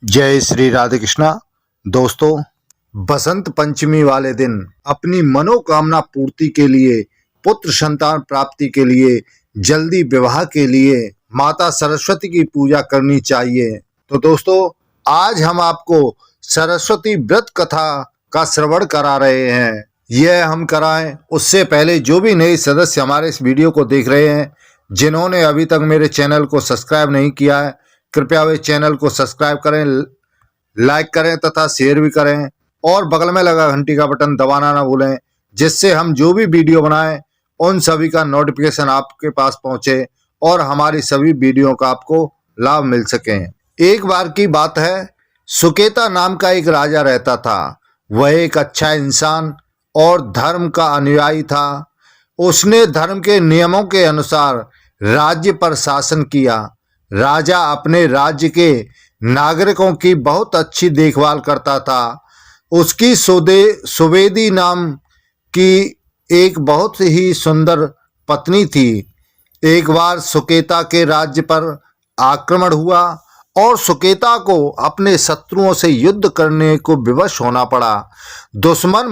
जय श्री राधे कृष्णा। दोस्तों, बसंत पंचमी वाले दिन अपनी मनोकामना पूर्ति के लिए, पुत्र संतान प्राप्ति के लिए, जल्दी विवाह के लिए माता सरस्वती की पूजा करनी चाहिए। तो दोस्तों, आज हम आपको सरस्वती व्रत कथा का श्रवण करा रहे हैं। यह हम कराएं उससे पहले जो भी नए सदस्य हमारे इस वीडियो को देख रहे हैं, जिन्होंने अभी तक मेरे चैनल को सब्सक्राइब नहीं किया है, कृपया वे चैनल को सब्सक्राइब करें, लाइक करें तथा शेयर भी करें और बगल में लगा घंटी का बटन दबाना ना भूलें, जिससे हम जो भी वीडियो बनाएं उन सभी का नोटिफिकेशन आपके पास पहुंचे और हमारी सभी वीडियो का आपको लाभ मिल सके। एक बार की बात है, सुकेता नाम का एक राजा रहता था। वह एक अच्छा इंसान और धर्म का अनुयायी था। उसने धर्म के नियमों के अनुसार राज्य पर शासन किया। राजा अपने राज्य के नागरिकों की बहुत अच्छी देखभाल करता था। उसकी सुवेदी नाम की एक बहुत ही सुंदर पत्नी थी। एक बार सुकेता के राज्य पर आक्रमण हुआ और सुकेता को अपने शत्रुओं से युद्ध करने को विवश होना पड़ा। दुश्मन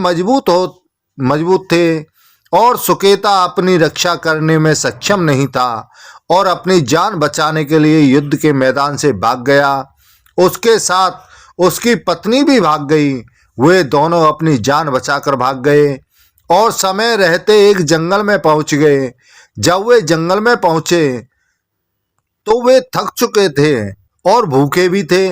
मजबूत थे और सुकेता अपनी रक्षा करने में सक्षम नहीं था और अपनी जान बचाने के लिए युद्ध के मैदान से भाग गया। उसके साथ उसकी पत्नी भी भाग गई। वे दोनों अपनी जान बचाकर भाग गए और समय रहते एक जंगल में पहुंच गए। जब वे जंगल में पहुंचे तो वे थक चुके थे और भूखे भी थे।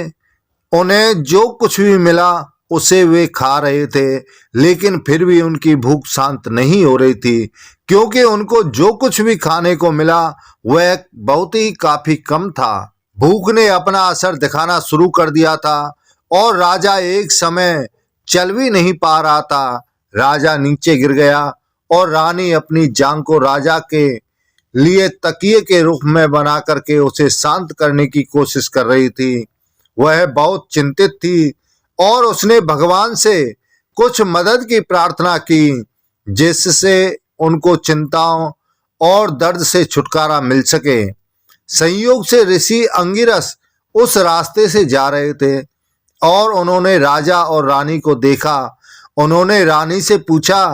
उन्हें जो कुछ भी मिला उसे वे खा रहे थे, लेकिन फिर भी उनकी भूख शांत नहीं हो रही थी, क्योंकि उनको जो कुछ भी खाने को मिला वह बहुत ही काफी कम था। भूख ने अपना असर दिखाना शुरू कर दिया था और राजा एक समय चल भी नहीं पा रहा था। राजा नीचे गिर गया और रानी अपनी जान को राजा के लिए तकिए के रूप में बना करके उसे शांत करने की कोशिश कर रही थी। वह बहुत चिंतित थी और उसने भगवान से कुछ मदद की प्रार्थना की, जिससे उनको चिंताओं और दर्द से छुटकारा मिल सके। संयोग से ऋषि अंगिरस उस रास्ते से जा रहे थे और उन्होंने राजा और रानी को देखा। उन्होंने रानी से पूछा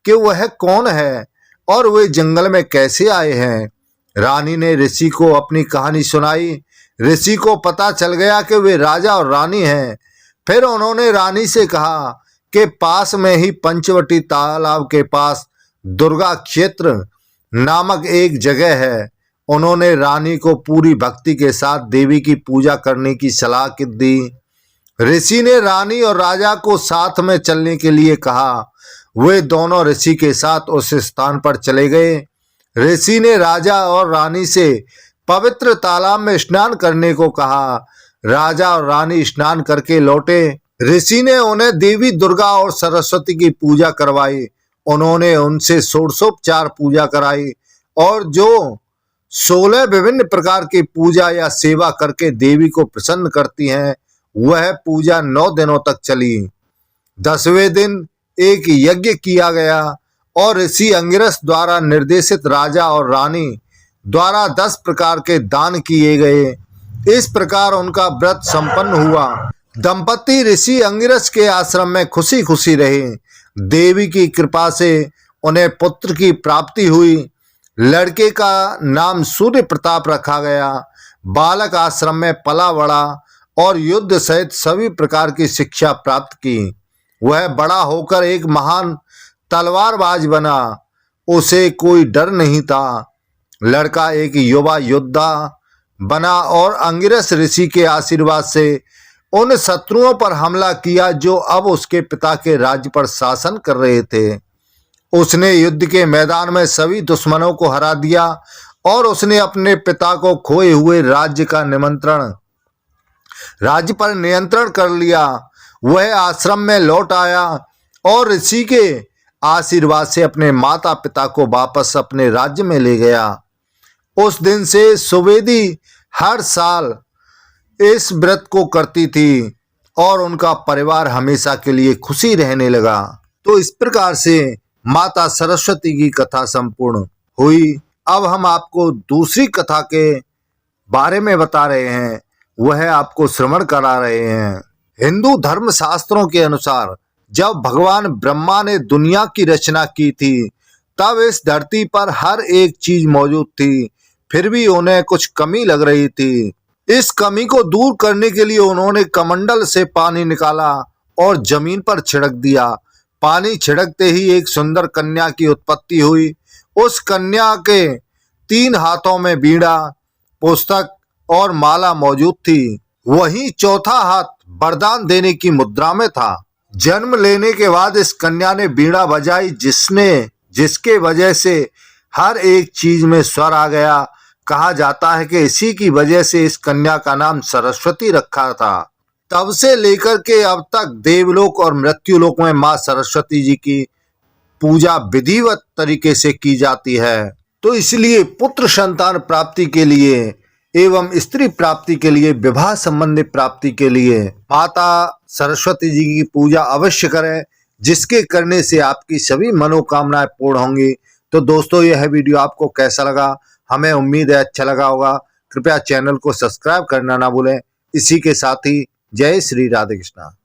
कि वह कौन है और वे जंगल में कैसे आए हैं। रानी ने ऋषि को अपनी कहानी सुनाई। ऋषि को पता चल गया कि वे राजा और रानी हैं। फिर उन्होंने रानी से कहा कि पास में ही पंचवटी तालाब के पास दुर्गा क्षेत्र नामक एक जगह है। उन्होंने रानी को पूरी भक्ति के साथ देवी की पूजा करने की सलाह दी। ऋषि ने रानी और राजा को साथ में चलने के लिए कहा। वे दोनों ऋषि के साथ उस स्थान पर चले गए। ऋषि ने राजा और रानी से पवित्र तालाब में स्नान करने को कहा। राजा और रानी स्नान करके लौटे। ऋषि ने उन्हें देवी दुर्गा और सरस्वती की पूजा करवाई। उन्होंने उनसे षोडशोपचार पूजा कराई और जो 16 विभिन्न प्रकार की पूजा या सेवा करके देवी को प्रसन्न करती हैं, वह पूजा 9 दिनों तक चली। 10वें दिन एक यज्ञ किया गया और ऋषि अंगिरस द्वारा निर्देशित राजा और रानी द्वारा 10 प्रकार के दान किए गए। इस प्रकार उनका व्रत संपन्न हुआ। दंपति ऋषि अंगिरस के आश्रम में खुशी खुशी रहे। देवी की कृपा से उन्हें पुत्र की प्राप्ति हुई। लड़के का नाम सूर्य प्रताप रखा गया। बालक आश्रम में पला बड़ा और युद्ध सहित सभी प्रकार की शिक्षा प्राप्त की। वह बड़ा होकर एक महान तलवारबाज बना। उसे कोई डर नहीं था। लड़का एक युवा योद्धा बना और अंगिरस ऋषि के आशीर्वाद से उन शत्रुओं पर हमला किया जो अब उसके पिता के राज्य पर शासन कर रहे थे। उसने युद्ध के मैदान में सभी दुश्मनों को हरा दिया और उसने अपने पिता को खोए हुए राज्य पर नियंत्रण कर लिया। वह आश्रम में लौट आया और ऋषि के आशीर्वाद से अपने माता पिता को वापस अपने राज्य में ले गया। उस दिन से सुवेदी हर साल इस व्रत को करती थी और उनका परिवार हमेशा के लिए खुशी रहने लगा। तो इस प्रकार से माता सरस्वती की कथा संपूर्ण हुई। अब हम आपको दूसरी कथा के बारे में बता रहे हैं, वह आपको श्रवण करा रहे हैं। हिंदू धर्म शास्त्रों के अनुसार जब भगवान ब्रह्मा ने दुनिया की रचना की थी, तब इस धरती पर हर एक चीज मौजूद थी, फिर भी उन्हें कुछ कमी लग रही थी। इस कमी को दूर करने के लिए उन्होंने कमंडल से पानी निकाला और जमीन पर छिड़क दिया। पानी छिड़कते ही एक सुंदर कन्या की उत्पत्ति हुई। उस कन्या के 3 हाथों में बीड़ा, पुस्तक और माला मौजूद थी। वहीं चौथा हाथ वरदान देने की मुद्रा में था। जन्म लेने के बाद इस कन्या ने बीड़ा बजाई, जिसके वजह से हर एक चीज में स्वर आ गया। कहा जाता है कि इसी की वजह से इस कन्या का नाम सरस्वती रखा था। तब से लेकर के अब तक देवलोक और मृत्युलोक में मां सरस्वती जी की पूजा विधिवत तरीके से की जाती है। तो इसलिए पुत्र संतान प्राप्ति के लिए एवं स्त्री प्राप्ति के लिए, विवाह संबंधी प्राप्ति के लिए माता सरस्वती जी की पूजा अवश्य करें, जिसके करने से आपकी सभी मनोकामनाएं पूर्ण होंगी। तो दोस्तों, यह वीडियो आपको कैसा लगा? हमें उम्मीद है अच्छा लगा होगा। कृपया चैनल को सब्सक्राइब करना ना भूलें। इसी के साथ ही जय श्री राधे कृष्णा।